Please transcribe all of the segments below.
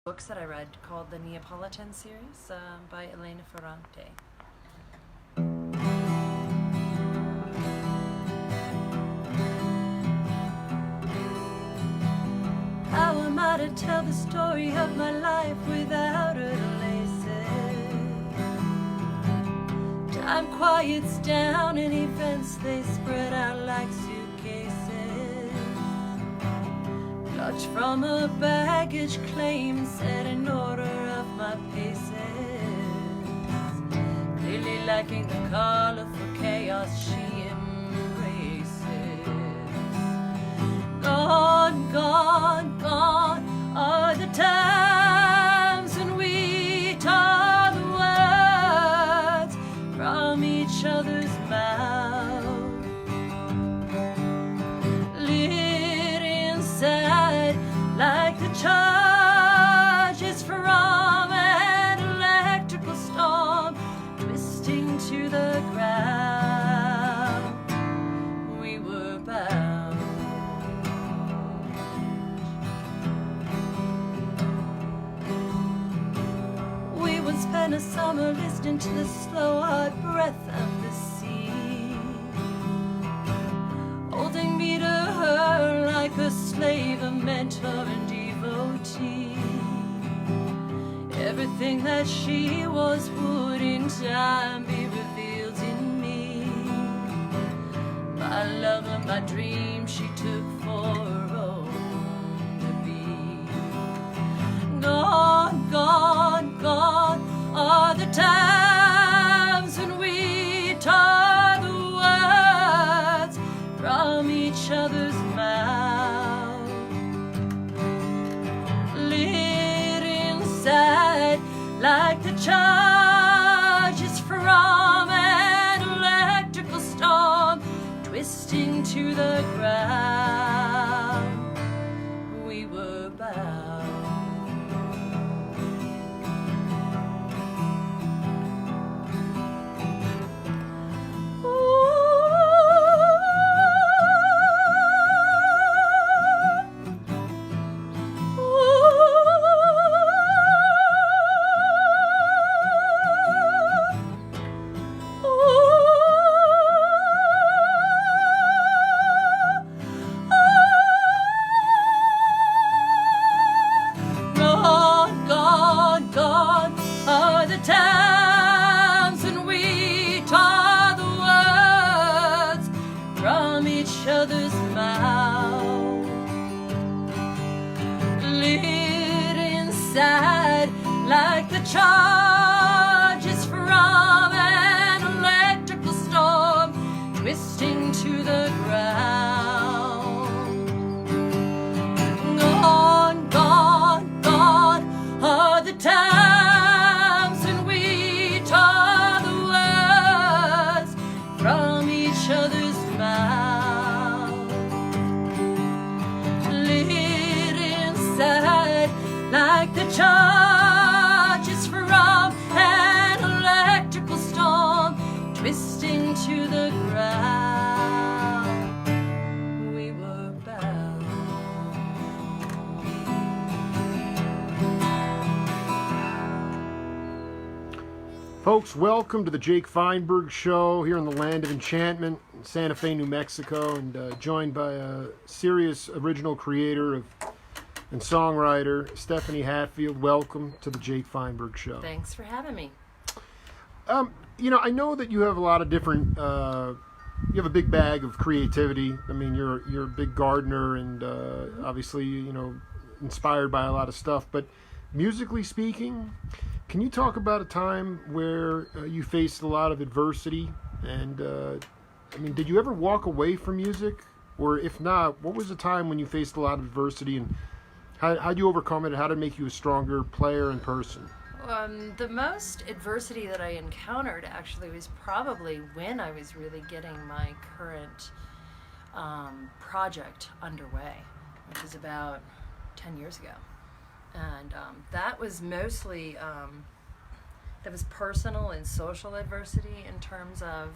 books that I read called the Neapolitan series by Elena Ferrante. How am I to tell the story of my life without her laces? Time quiets down and events they spread out like suitcases. Clutch from a baggage claim set in order of my paces. Clearly lacking the colorful chaos she embraces. Gone, gone, gone are the times when we tore the words from each other's mouth. Lit inside like the charges from an electrical storm twisting to the ground. We were bound. We would spend a summer listening to the slow hard breath of the sea, holding me to her like a slave, a mentor and devotee. Everything that she was would in time be revealed in me. My love and my dream she took for her own to be. Gone, gone, gone are the times when we tore the words from each other's mouth. Lit inside like the charges from an electrical storm twisting to the ground. We were bound. Like the charges from an electrical storm twisting to the ground. Gone, gone, gone are the times when we tore the words from each other's mouth. Lit inside like the charges from an electrical storm twisting to the ground. We were bound. Folks, welcome to the Jake Feinberg Show here in the Land of Enchantment in Santa Fe, New Mexico, and joined by a serious original creator and songwriter, Stephanie Hatfield. Welcome to the Jake Feinberg Show. Thanks for having me. I know that you have a lot of different, you have a big bag of creativity. I mean, you're a big gardener and obviously, inspired by a lot of stuff. But musically speaking, can you talk about a time where you faced a lot of adversity? And, did you ever walk away from music? Or if not, what was a time when you faced a lot of adversity and how'd you overcome it? How did it make you a stronger player and person? The most adversity that I encountered actually was probably when I was really getting my current project underway, which was about 10 years ago. And that was mostly, that was personal and social adversity in terms of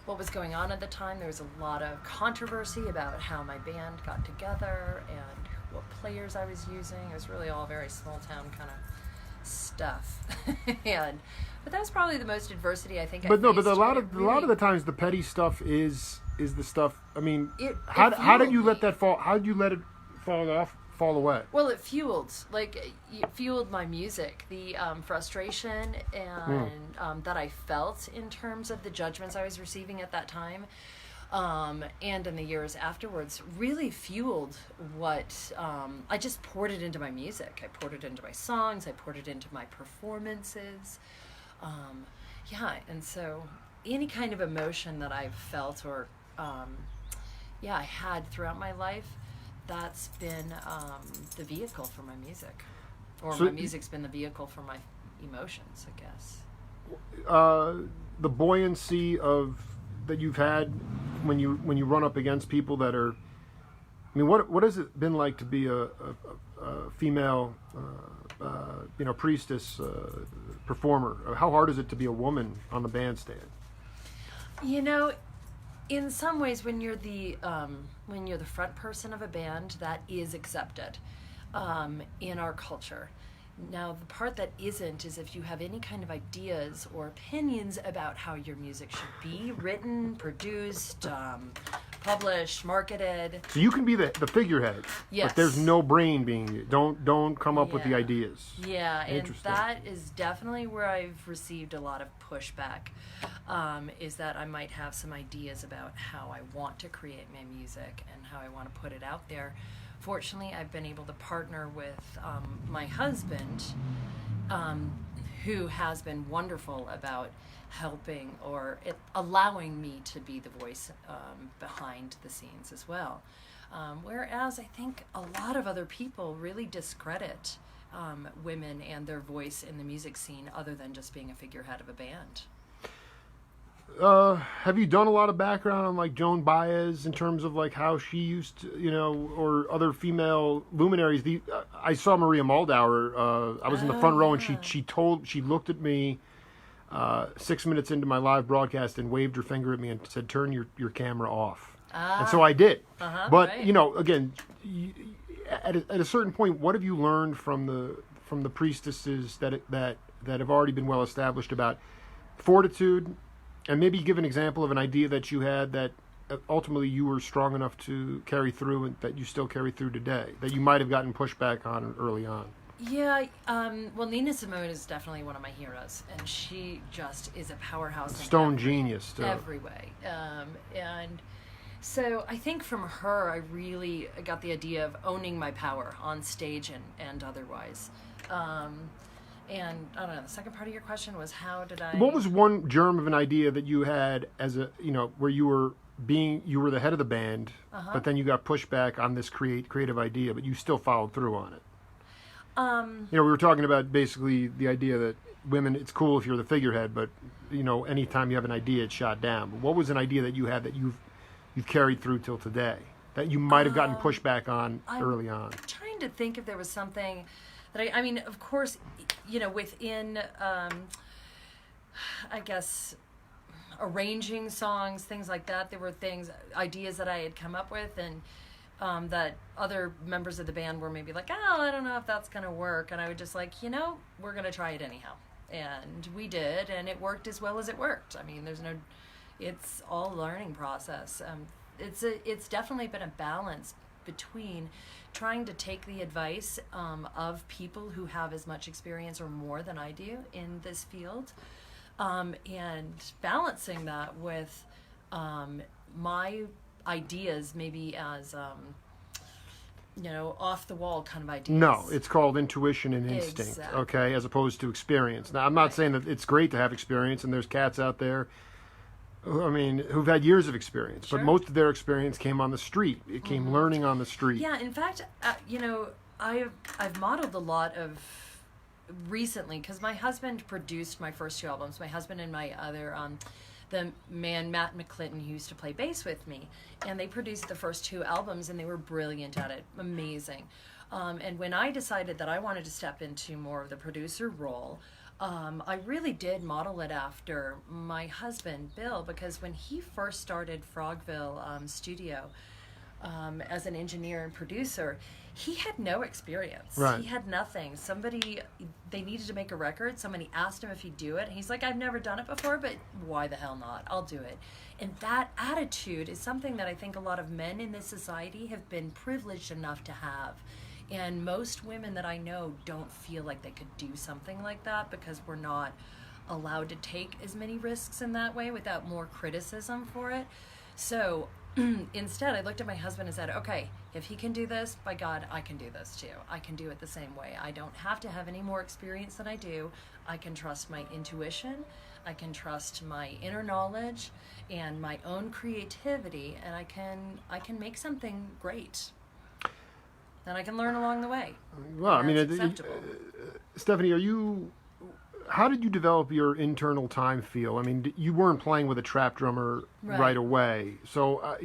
what was going on at the time. There was a lot of controversy about how my band got together and what players I was using. It was really all very small town kind of stuff. But that was probably the most adversity I think. But no, but a lot of the times the petty stuff is the stuff. I mean, how did you let that fall? How did you let it fall away? Well, it fueled my music, the frustration and that I felt in terms of the judgments I was receiving at that time, and in the years afterwards, really fueled what I just poured it into my music. I poured it into my songs. I poured it into my performances. And so any kind of emotion that I've felt or I had throughout my life, that's been the vehicle for my music, or so my music's been the vehicle for my emotions, I guess. The buoyancy that you've had when you run up against people that are, I mean, what has it been like to be a female, priestess performer? How hard is it to be a woman on the bandstand? In some ways, when you're the front person of a band, that is accepted in our culture. Now, the part that isn't is if you have any kind of ideas or opinions about how your music should be written, produced, published, marketed. So you can be the figurehead. Yes. But there's no brain being. Don't come up with the ideas. Yeah, and that is definitely where I've received a lot of pushback. Is that I might have some ideas about how I want to create my music and how I want to put it out there. Fortunately, I've been able to partner with my husband, who has been wonderful about helping or allowing me to be the voice behind the scenes as well. Whereas I think a lot of other people really discredit women and their voice in the music scene other than just being a figurehead of a band. Have you done a lot of background on like Joan Baez in terms of like how she used to, or other female luminaries? I saw Maria Moldauer. I was in the front row, and she looked at me 6 minutes into my live broadcast and waved her finger at me and said, "Turn your camera off." And so I did. But right. Again, at a certain point, what have you learned from the priestesses that have already been well established about fortitude? And maybe give an example of an idea that you had that ultimately you were strong enough to carry through and that you still carry through today, that you might have gotten pushback on early on. Yeah, well, Nina Simone is definitely one of my heroes, and she just is a powerhouse. Stone genius, too. Every way. And so I think from her, I really got the idea of owning my power on stage and otherwise. And I don't know, the second part of your question was how did I... What was one germ of an idea that you had as where you were the head of the band, but then you got pushback on this creative idea, but you still followed through on it? We were talking about basically the idea that women, it's cool if you're the figurehead, but, anytime you have an idea, it's shot down. But what was an idea that you had that you've carried through till today, that you might have gotten pushback on early on? I'm trying to think if there was something... I mean, of course, within, I guess, arranging songs, things like that, there were ideas that I had come up with and that other members of the band were maybe like, oh, I don't know if that's going to work. And I would just like, we're going to try it anyhow. And we did, and it worked as well as it worked. I mean, it's all a learning process. It's definitely been a balance between trying to take the advice of people who have as much experience or more than I do in this field, and balancing that with my ideas maybe as off the wall kind of ideas. No, it's called intuition and instinct. Exactly. Okay, as opposed to experience. Now, I'm not saying that it's great to have experience, and there's cats out there who've had years of experience, Sure. but most of their experience came on the street. It came learning on the street. Yeah, in fact, I've modeled a lot of recently, because my husband produced my first two albums. My husband and my other, the man Matt McClinton, who used to play bass with me, and they produced the first two albums, and they were brilliant at it, amazing. And when I decided that I wanted to step into more of the producer role, I really did model it after my husband, Bill, because when he first started Frogville Studio, as an engineer and producer, he had no experience. Right. He had nothing. They needed to make a record. Somebody asked him if he'd do it. He's like, I've never done it before, but why the hell not? I'll do it. And that attitude is something that I think a lot of men in this society have been privileged enough to have. And most women that I know don't feel like they could do something like that because we're not allowed to take as many risks in that way without more criticism for it. So instead, I looked at my husband and said, okay, if he can do this, by God, I can do this too. I can do it the same way. I don't have to have any more experience than I do. I can trust my intuition. I can trust my inner knowledge and my own creativity, and I can make something great. And I can learn along the way. Well, I mean, Stephanie, how did you develop your internal time feel? I mean, you weren't playing with a trap drummer right away. So,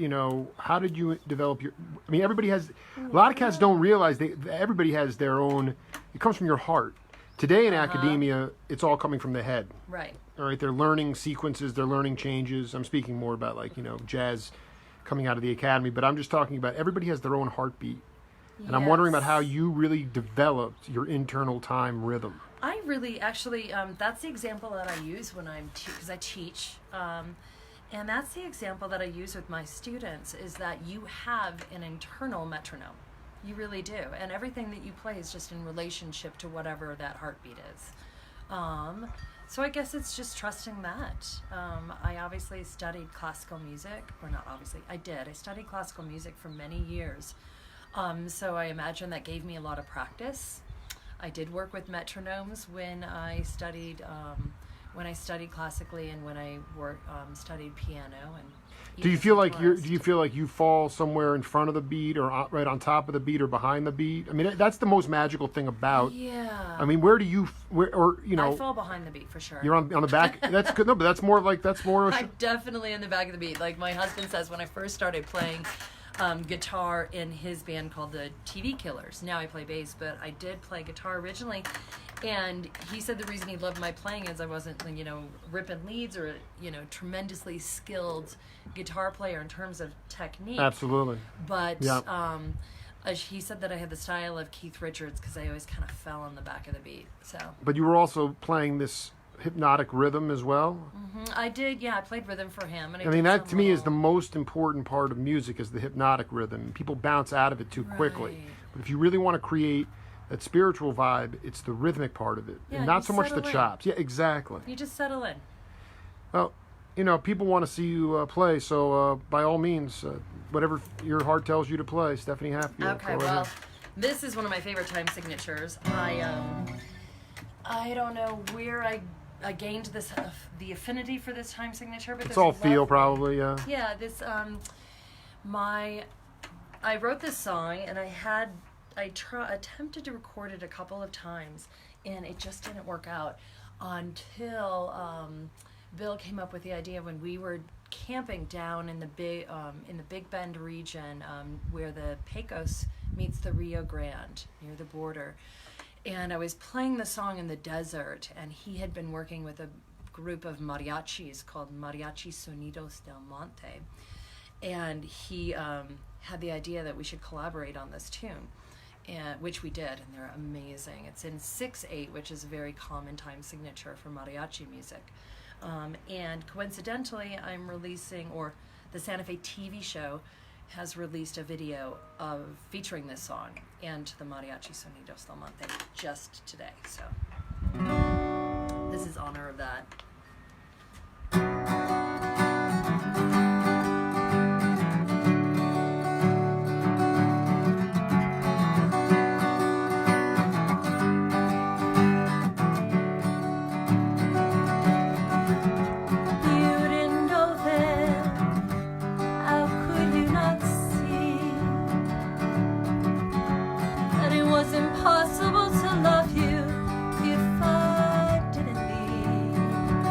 how did you develop I mean, a lot of cats don't realize everybody has their own, it comes from your heart. Today in academia, it's all coming from the head. Right. All right, they're learning sequences, they're learning changes. I'm speaking more about jazz coming out of the academy, but I'm just talking about everybody has their own heartbeat. And I'm wondering about how you really developed your internal time rhythm. I really, actually, that's the example that I use when because I teach, and that's the example that I use with my students, is that you have an internal metronome. You really do. And everything that you play is just in relationship to whatever that heartbeat is. So I guess it's just trusting that. I obviously studied classical music, or not obviously, I did. I studied classical music for many years. So I imagine that gave me a lot of practice. I did work with metronomes when I studied classically, and when I studied piano. And do you feel like you fall somewhere in front of the beat, or right on top of the beat, or behind the beat? I mean, that's the most magical thing about. Yeah. I mean, I fall behind the beat for sure. You're on the back. That's good. No, but that's more. I'm definitely in the back of the beat. Like my husband says, when I first started playing guitar in his band called the TV Killers. Now I play bass, but I did play guitar originally. And he said the reason he loved my playing is I wasn't, ripping leads or, tremendously skilled guitar player in terms of technique. Absolutely. But he said that I had the style of Keith Richards because I always kind of fell on the back of the beat. So. But you were also playing this hypnotic rhythm as well? Mm-hmm. I did, yeah. I played rhythm for him. And I mean, that to me is the most important part of music, is the hypnotic rhythm. People bounce out of it too quickly. But if you really want to create that spiritual vibe, it's the rhythmic part of it, and not so much the chops. Yeah, exactly. You just settle in. Well, people want to see you play, so by all means, whatever your heart tells you to play, Stephanie Hatfield. Okay, well, this is one of my favorite time signatures. I don't know where I gained this the affinity for this time signature, but it's all feel, probably. Yeah, this I wrote this song, and I attempted to record it a couple of times, and it just didn't work out until Bill came up with the idea when we were camping down in the Big Bend region, where the Pecos meets the Rio Grande near the border. And I was playing the song in the desert, and he had been working with a group of mariachis called Mariachi Sonidos del Monte. And he had the idea that we should collaborate on this tune, which we did, and they're amazing. It's in 6/8, which is a very common time signature for mariachi music. And coincidentally, I'm releasing, or the Santa Fe TV show has released a video featuring this song and the Mariachi Sonidos del Monte just today. So this is honor of that. Impossible to love you if I didn't leave.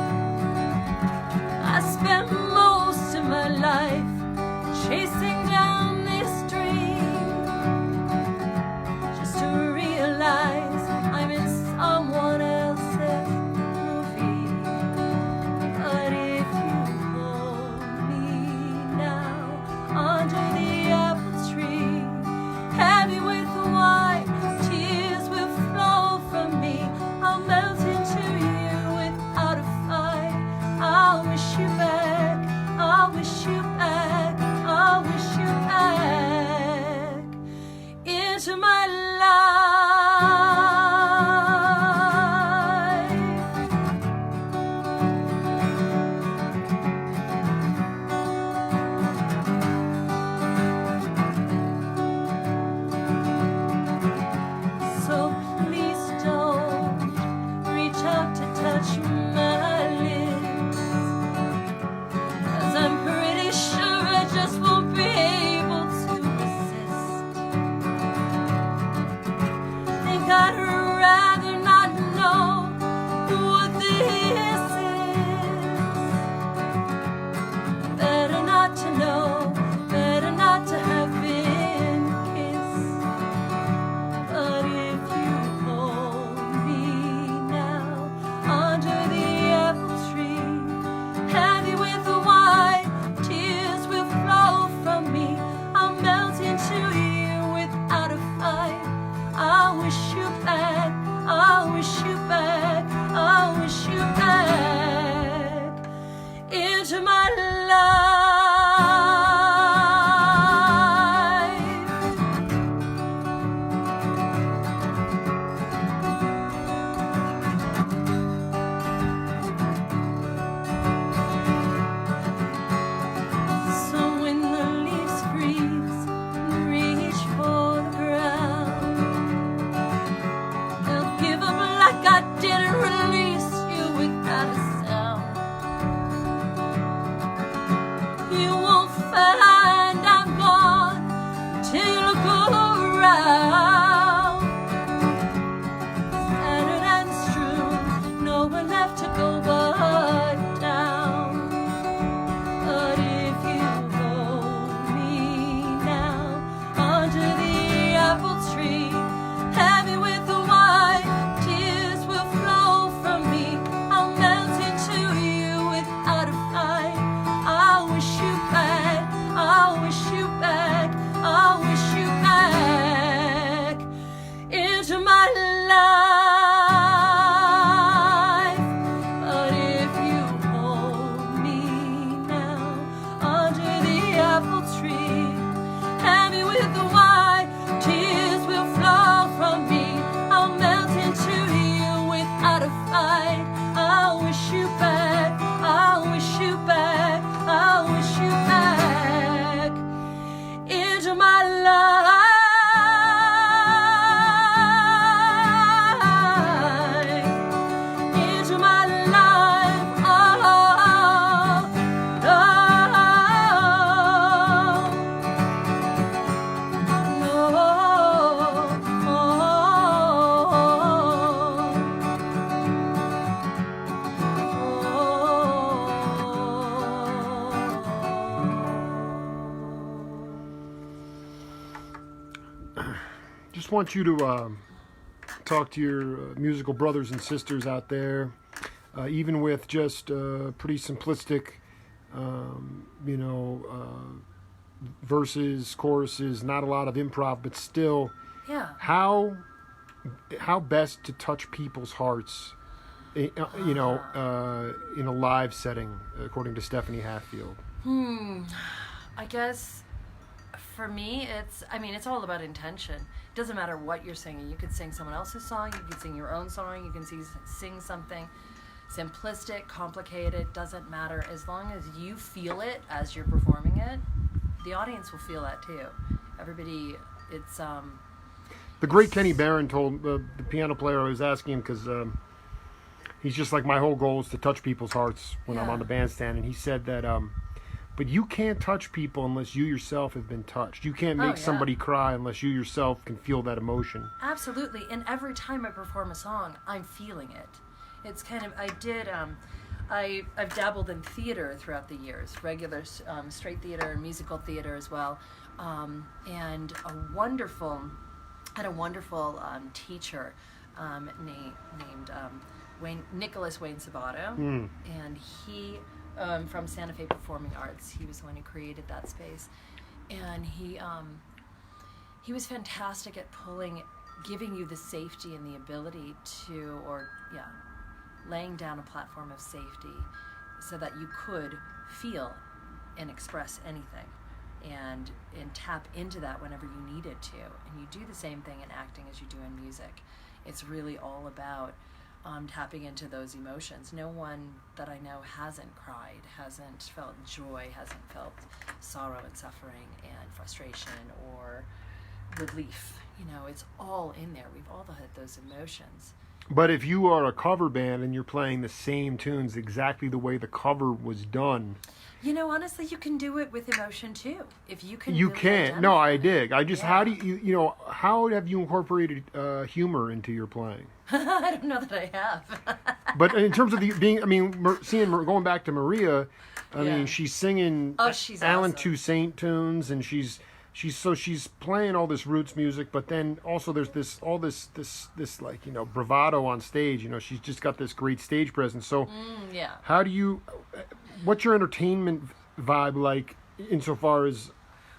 I'd rather not know what this is. Better not to know, better not to have been kissed. But if you hold me now under the apple tree, heavy with the wine, tears will flow from me. I'll melt into you without a fight. I wish you back, I wish you back, I wish you back into my life. So when the leaves freeze and reach for the ground, they'll give up like I didn't release you without a sound. You won't find I'm gone till you look around. Scattered and strewn, nowhere left to go but down. But if you hold me now under the apple tree, heavy with the wine, tears will flow from me. I'll melt into you without a fight. I wish you back, I wish you back, I wish you back into my life. But if you hold me now under the apple tree, heavy with the wine, tears will flow from me. I'll melt into you without a fight. I wish you back, I wish you back, I wish you back into my life. Into my life. Oh, oh, Just want you to talk to your musical brothers and sisters out there, even with just pretty simplistic, verses, choruses, not a lot of improv, but still, yeah. how best to touch people's hearts, in a live setting, according to Stephanie Hatfield. I guess for me, it's all about intention. It doesn't matter what you're singing. You could sing someone else's song, you could sing your own song, you can sing something simplistic, complicated, doesn't matter. As long as you feel it as you're performing it, the audience will feel that too. Everybody, it's... The great Kenny Barron told the piano player, I was asking him, because he's just like, my whole goal is to touch people's hearts when I'm on the bandstand, and he said that... but you can't touch people unless you yourself have been touched. You can't make somebody cry unless you yourself can feel that emotion. Absolutely. And every time I perform a song, I'm feeling it. It's kind of, I've dabbled in theater throughout the years, regular straight theater and musical theater as well. And I had a wonderful teacher named Nicholas Wayne Sabato. And he... from Santa Fe Performing Arts. He was the one who created that space. And he was fantastic at giving you the safety and the ability to, laying down a platform of safety so that you could feel and express anything and tap into that whenever you needed to. And you do the same thing in acting as you do in music. It's really all about tapping into those emotions. No one that I know hasn't cried, hasn't felt joy, hasn't felt sorrow and suffering and frustration or relief. it's all in there. We've all had those emotions. But if you are a cover band and you're playing the same tunes exactly the way the cover was done, Honestly, you can do it with emotion too. If you can, you really can. No, I identify it. dig. I just, Yeah. how do you, how have you incorporated humor into your playing? I don't know that I have. But in terms of going back to Maria, I Yeah. mean, she's singing She's Alan awesome. Toussaint tunes, and she's playing all this roots music, but then also there's this like bravado on stage. She's just got this great stage presence. So Yeah. how do you? What's your entertainment vibe like insofar as?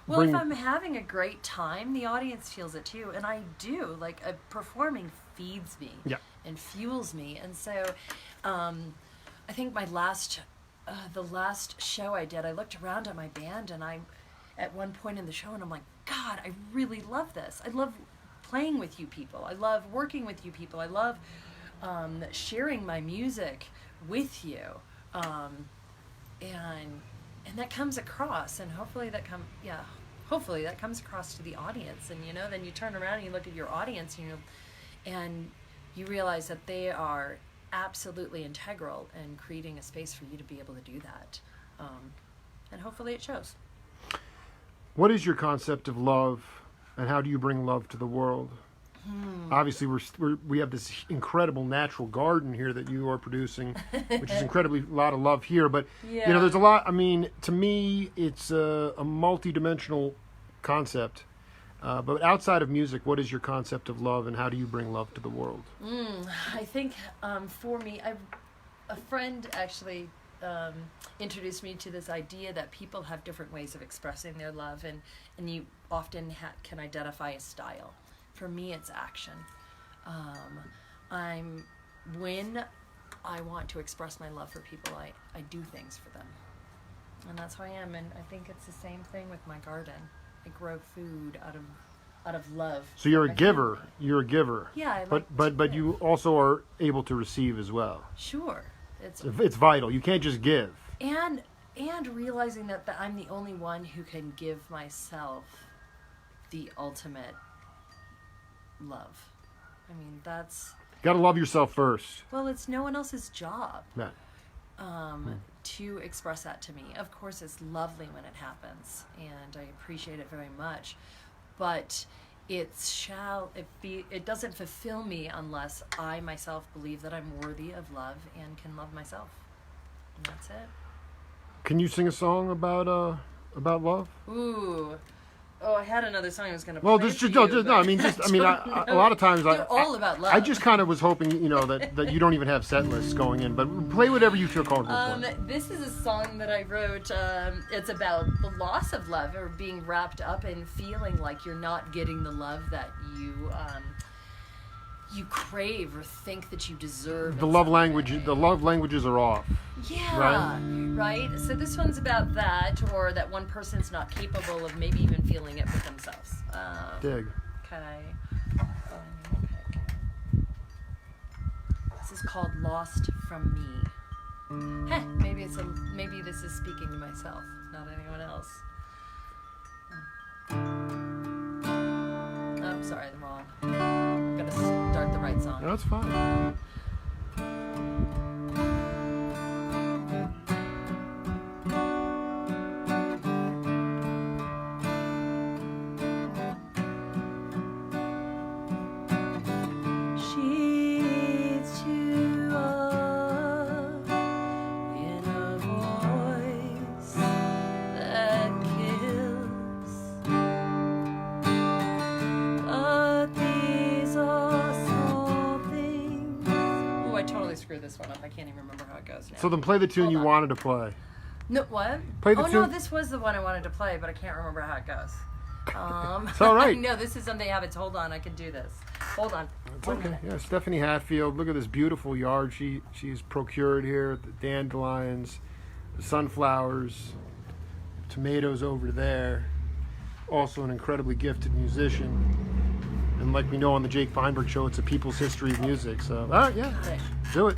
Well, if I'm having a great time, the audience feels it too, and I do. Like performing feeds me Yeah. and fuels me, and so I think the last show I did, I looked around at my band, and at one point in the show, and I'm like, God, I really love this. I love playing with you people. I love working with you people. I love sharing my music with you, and that comes across, and hopefully that comes across to the audience. And then you turn around and you look at your audience, and you realize that they are absolutely integral in creating a space for you to be able to do that, and hopefully it shows. What is your concept of love, and how do you bring love to the world? Obviously, we have this incredible natural garden here that you are producing, which is incredibly a lot of love here. But Yeah. there's a lot. I mean, to me, it's a multi-dimensional concept. But outside of music, what is your concept of love, and how do you bring love to the world? I think for me, a friend actually introduced me to this idea that people have different ways of expressing their love, and you often can identify a style. For me, it's action. When I want to express my love for people, I do things for them, and that's who I am. And I think it's the same thing with my garden. I grow food out of love. So you're a for my giver. family. You're a giver. Yeah, I like But to but give. you also are able to receive as well. Sure, It's vital. You can't just give. and realizing that I'm the only one who can give myself the ultimate love. I mean, Got to love yourself first. it's no one else's job Yeah. to express that to me. Of course, it's lovely when it happens, and I appreciate it very much, but it doesn't fulfill me unless I myself believe that I'm worthy of love and can love myself, and that's it. Can you sing a song about love? Ooh. Oh, I had another song I was going to Well, play just for no, you, just, but no. I mean, just I mean, a lot of times They're all about love. I just kind of was hoping, that you don't even have set lists going in, but play whatever you feel comfortable playing. This is a song that I wrote. It's about the loss of love, or being wrapped up in feeling like you're not getting the love that you crave or think that you deserve. The in love some language, way. the love languages are off. Yeah, right. So this one's about that, or that one person's not capable of maybe even feeling it for themselves. Dig. Okay. This is called "Lost from Me." Heh, maybe this is speaking to myself, not anyone else. Oh, sorry, the wrong. I'm gonna start the right song. No, that's fine. She's too up in a voice that kills, but these are small things. Ooh, I totally screwed this one up. I can't even remember how it goes now. So then play the tune Hold you on. wanted to play. No, what? Play the no, tune- this was the one I wanted to play, but I can't remember how it goes. It's all right. No, this is something habits. Hold on, I can do this. Hold on. It's One okay. minute. Yeah, Stephanie Hatfield. Look at this beautiful yard she's procured here. The dandelions, the sunflowers, tomatoes over there. Also an incredibly gifted musician. And like we know on the Jake Feinberg show, it's a people's history of music. So, all right, yeah, Got it. do it.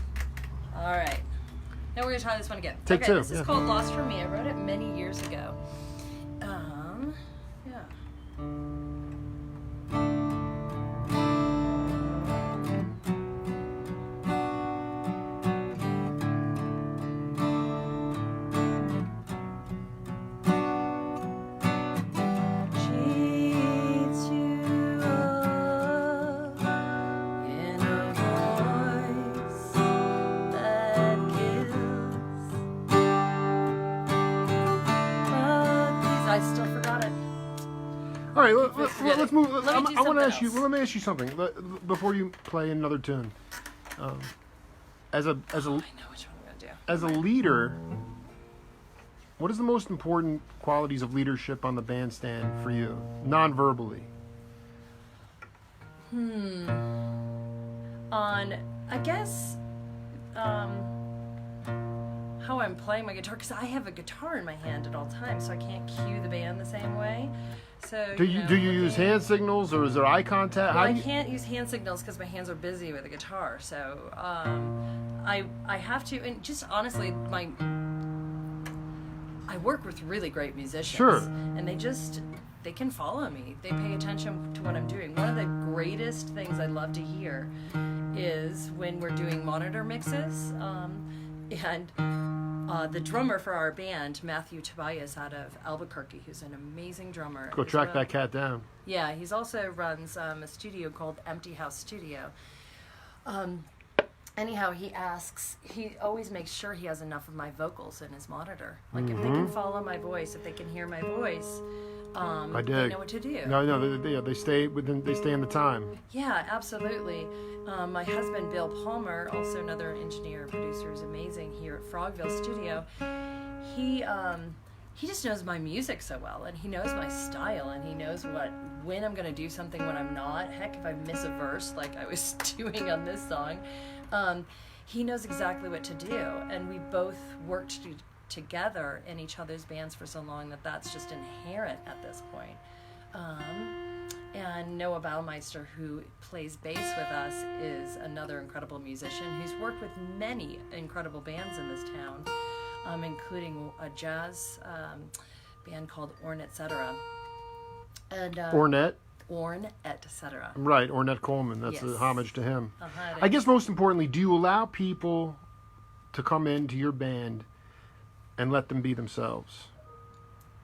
All right. Now we're going to try this one again. Take okay, two, this is yeah. called Lost for Me. I wrote it many years ago. Yeah. right, Forget let's it. move. Let me do I want to something ask you. else. Well, let me ask you something before you play another tune. As a I know which one I'm gonna do. as a leader, what is the most important qualities of leadership on the bandstand for you, non-verbally? I guess, how I'm playing my guitar, because I have a guitar in my hand at all times, so I can't cue the band the same way. So Do you use hand signals, or is there eye contact? Well, How I do you, can't use hand signals because my hands are busy with the guitar. So I have to, and just honestly, I work with really great musicians, Sure. and they can follow me. They pay attention to what I'm doing. One of the greatest things I love to hear is when we're doing monitor mixes, and the drummer for our band, Matthew Tobias out of Albuquerque, who's an amazing drummer. go as track well. that cat down? Yeah, he's also runs a studio called Empty House Studio. Anyhow, he always makes sure he has enough of my vocals in his monitor. Like, if they can follow my voice, if they can hear my voice, I they dig. know what to do. No, they stay within. They stay in the time. Yeah, absolutely. My husband, Bill Palmer, also another engineer, producer, is amazing here at Frogville Studio. He just knows my music so well, and he knows my style, and he knows when I'm going to do something, when I'm not. Heck, if I miss a verse like I was doing on this song, he knows exactly what to do, and we both worked together in each other's bands for so long that's just inherent at this point. And Noah Baumeister, who plays bass with us, is another incredible musician who's worked with many incredible bands in this town, including a jazz band called Orn Etc. And Ornette. Orn Etc. Right, Ornette Coleman. That's Yes. a homage to him. Uh-huh, I guess most importantly, do you allow people to come into your band and let them be themselves?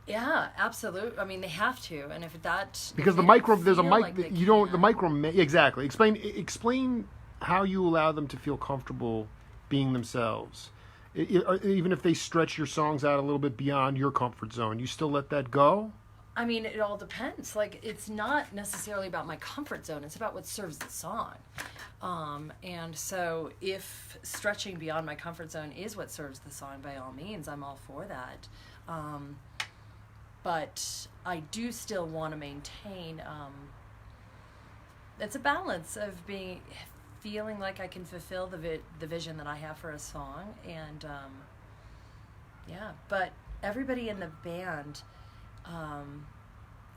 Yeah, absolutely. I mean, they have to, and if that Because there's a mic. You don't the micro. Exactly. Explain how you allow them to feel comfortable being themselves. Even if they stretch your songs out a little bit beyond your comfort zone, you still let that go? I mean, it all depends. Like, it's not necessarily about my comfort zone. It's about what serves the song. And so if stretching beyond my comfort zone is what serves the song, by all means, I'm all for that. But I do still want to maintain, it's a balance of feeling like I can fulfill the vision that I have for a song. And, but everybody in the band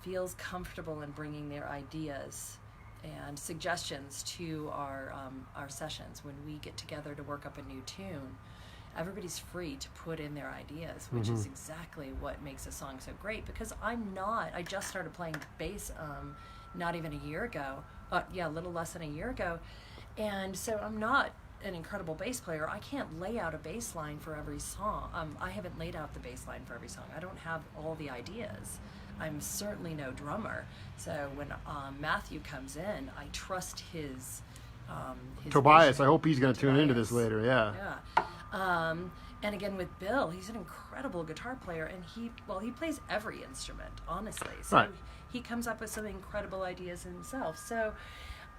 feels comfortable in bringing their ideas and suggestions to our sessions. When we get together to work up a new tune, everybody's free to put in their ideas, which is exactly what makes a song so great, because I just started playing bass not even a year ago, a little less than a year ago, and so I'm not an incredible bass player. I can't lay out a bass line for every song. I haven't laid out the bass line for every song. I don't have all the ideas. I'm certainly no drummer. So when Matthew comes in, I trust his Tobias, vision. I hope he's going to tune into Tobias. this later. Yeah. And again with Bill, he's an incredible guitar player, and he plays every instrument, honestly. So Right. he comes up with some incredible ideas himself. So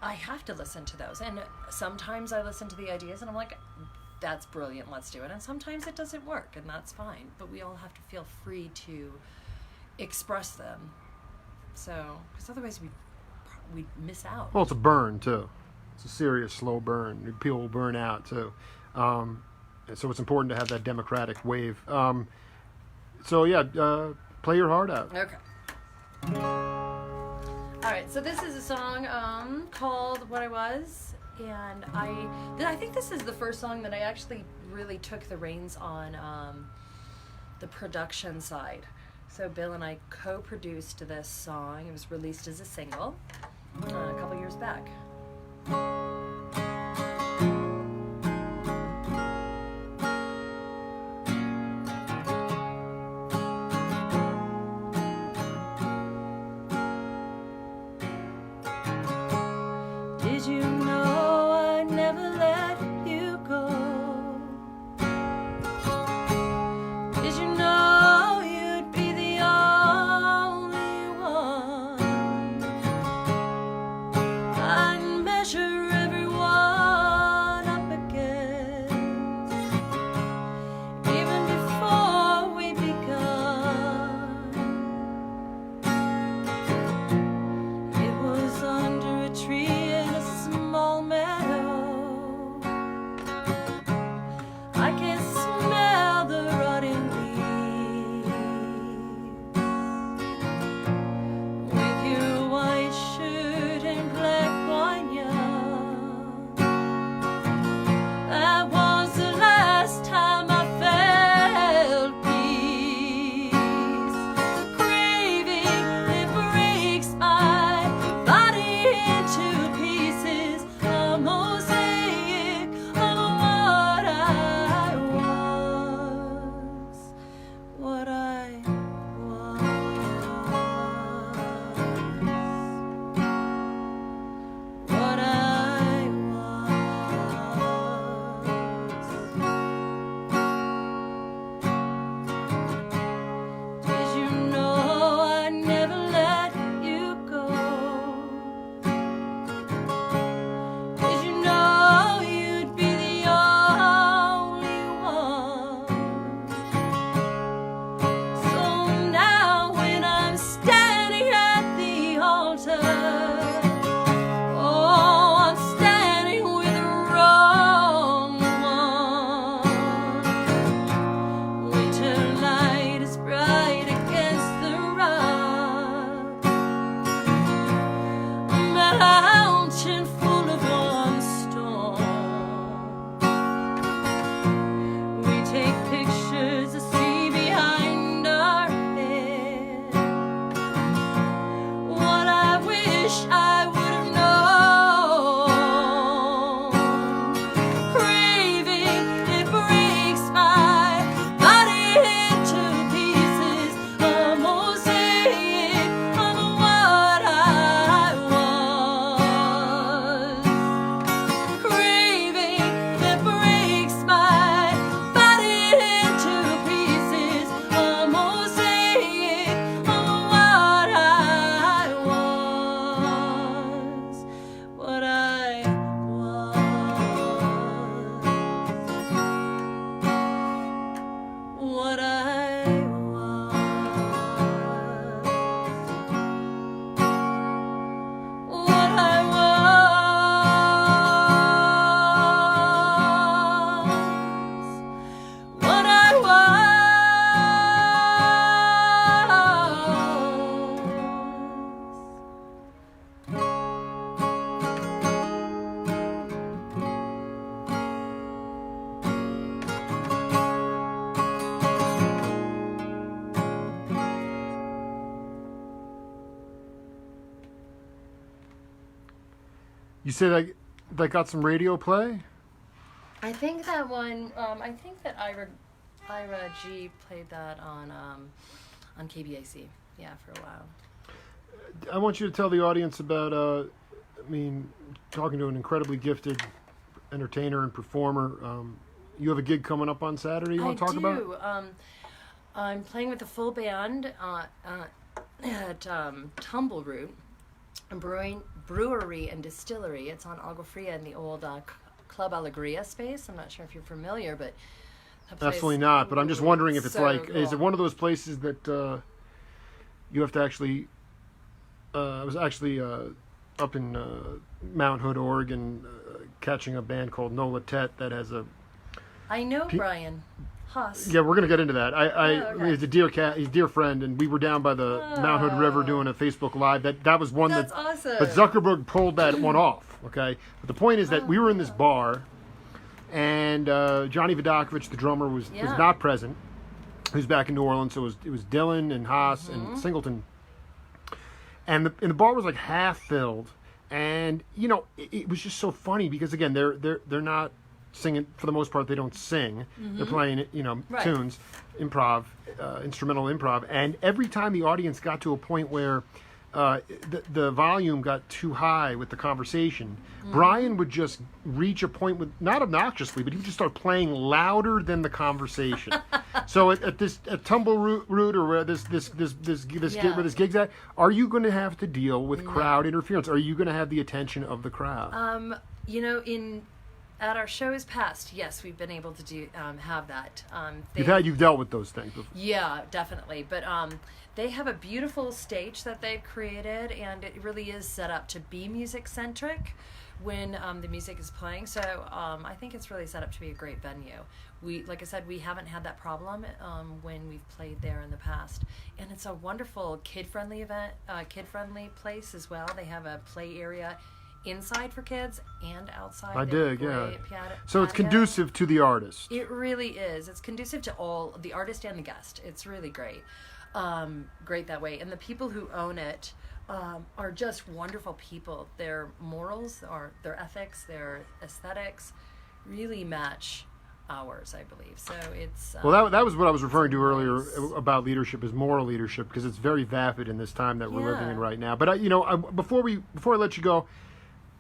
I have to listen to those, and sometimes I listen to the ideas and I'm like, that's brilliant, let's do it. And sometimes it doesn't work, and that's fine, but we all have to feel free to express them, so because otherwise we'd miss out. Well, it's a burn too. It's a serious slow burn. People will burn out too. So it's important to have that democratic wave. Play your heart out. Okay. All right, so this is a song called What I Was, and I think this is the first song that I actually really took the reins on the production side. So Bill and I co-produced this song. It was released as a single a couple years back. Did you know I'd never let you go? Did you know you'd be the only one? You said that got some radio play? I think that one. I think that Ira G played that on KBAC. Yeah, for a while. I want you to tell the audience about. Talking to an incredibly gifted entertainer and performer. You have a gig coming up on Saturday. You want to talk about? I'm playing with a full band at Tumbleroot, a brewery and distillery. It's on Agua Fria in the old Club Alegria space. I'm not sure if you're familiar, but absolutely not. But I'm just wondering if it's so cool. Is it one of those places that you have to actually? I was actually up in Mount Hood, Oregon, catching a band called Nola Tet that has a. I know Brian Haas. Yeah, we're gonna get into that. Okay. He's a dear friend, and we were down by the Mount Hood River doing a Facebook Live. That was one That's awesome. But Zuckerberg pulled that one off. Okay, but the point is that we were in this bar, and Johnny Vodakovich, the drummer, was not present. He was back in New Orleans, so it was Dylan and Haas and Singleton, and the bar was like half filled, and it was just so funny because again they're not singing for the most part. They don't sing. They're playing tunes, improv, instrumental improv, and every time the audience got to a point where the volume got too high with the conversation, Brian would just reach a point with, not obnoxiously, but he would just start playing louder than the conversation. So at Tumbleroot or where this where this gig's at, are you going to have to deal with crowd interference? Are you going to have the attention of the crowd? At our shows past, yes, we've been able to have that. You've dealt with those things before. Yeah, definitely. But they have a beautiful stage that they've created, and it really is set up to be music-centric when the music is playing. So I think it's really set up to be a great venue. Like I said, we haven't had that problem when we've played there in the past. And it's a wonderful kid-friendly event, kid-friendly place as well. They have a play area inside for kids and outside. I dig, yeah. So it's conducive to the artist. It really is. It's conducive to all, the artist and the guest. It's really great. Great that way. And the people who own it are just wonderful people. Their morals, their ethics, their aesthetics really match ours, I believe. So it's... well, that was what I was referring to earlier about leadership, is moral leadership, because it's very vapid in this time that we're living in right now. But, before I let you go,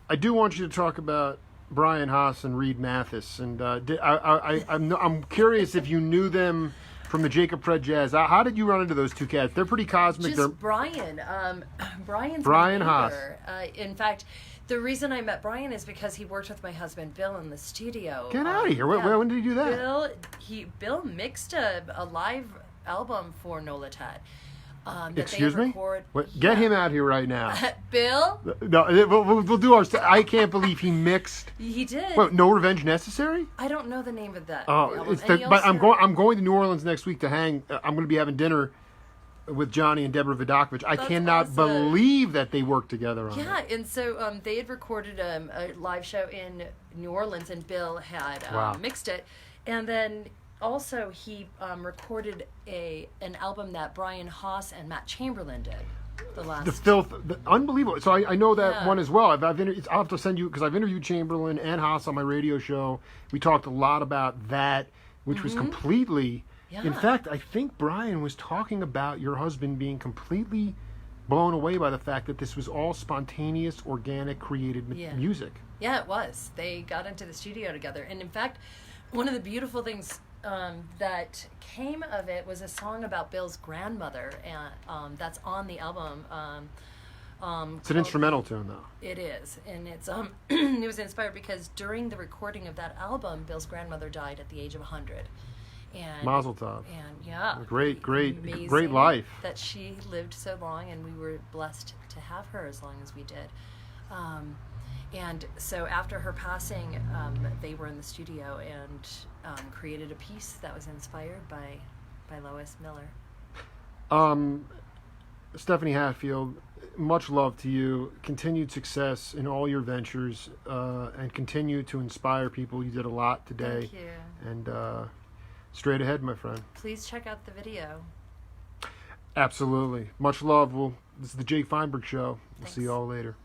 I do want you to talk about Brian Haas and Reed Mathis, and I'm curious if you knew them from the Jacob Fred Jazz. How did you run into those two cats? They're pretty cosmic. Just Brian. Brian Haas. In fact, the reason I met Brian is because he worked with my husband Bill in the studio. Get out of here! When did he do that? Bill mixed a live album for Nola Tet. Excuse me? Get him out here right now. Bill? No, we'll do our... I can't believe he mixed... He did. What, No Revenge Necessary? I don't know the name of that. But I'm going to New Orleans next week to hang... I'm going to be having dinner with Johnny and Deborah Vodakovich. I cannot believe that they worked together on it. Yeah, and so they had recorded a live show in New Orleans, and Bill had mixed it. And then... also, he recorded an album that Brian Haas and Matt Chamberlain did. The Filth, unbelievable. So I know that one as well. I'll have to send you, because I've interviewed Chamberlain and Haas on my radio show. We talked a lot about that, which was completely... Yeah. In fact, I think Brian was talking about your husband being completely blown away by the fact that this was all spontaneous, organic, created music. Yeah, it was. They got into the studio together. And in fact, one of the beautiful things... that came of it was a song about Bill's grandmother, and that's on the album. It's an instrumental tune, though. It is, and it's it was inspired because during the recording of that album, Bill's grandmother died at the age of 100. And Mazel tov. And great life. That she lived so long, and we were blessed to have her as long as we did. And so after her passing, they were in the studio and created a piece that was inspired by Lois Miller. Stephanie Hatfield, much love to you. Continued success in all your ventures, and continue to inspire people. You did a lot today. Thank you. And straight ahead, my friend. Please check out the video. Absolutely. Much love. This is the Jake Feinberg Show. We'll Thanks. see you all later.